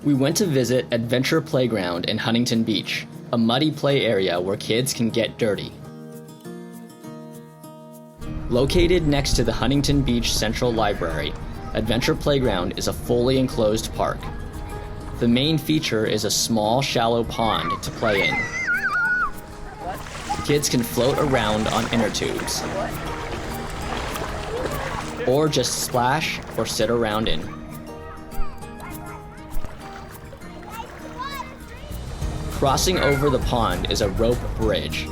We went to visit Adventure Playground in Huntington Beach, a muddy play area where kids can get dirty. Located next to the Huntington Beach Central Library, Adventure Playground is a fully enclosed park. The main feature is a small, shallow pond to play in. Kids can float around on inner tubes, or just splash or sit around in. Crossing over the pond is a rope bridge.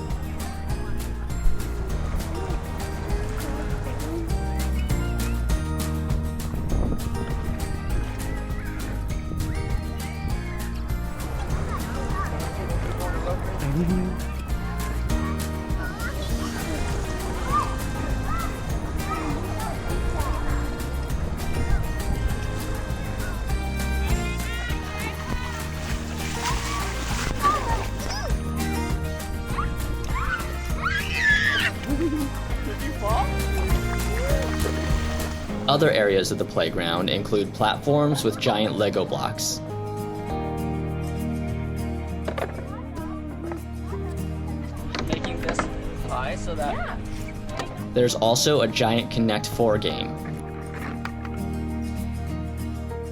Other areas of the playground include platforms with giant Lego blocks. Making this high so that... There's also a giant Connect 4 game.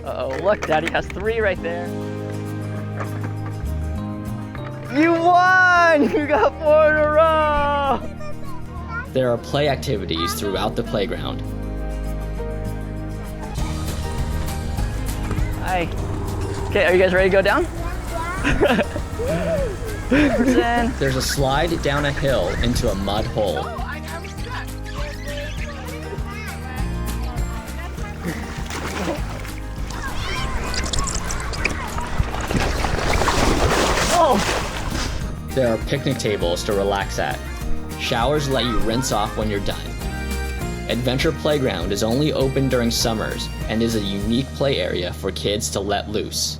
Uh-oh, look, Daddy has 3 right there. You won! You got 4 in a row! There are play activities throughout the playground. Hi. Okay, are you guys ready to go down? There's a slide down a hill into a mud hole. Oh! There are picnic tables to relax at. Showers let you rinse off when you're done. Adventure Playground is only open during summers and is a unique play area for kids to let loose.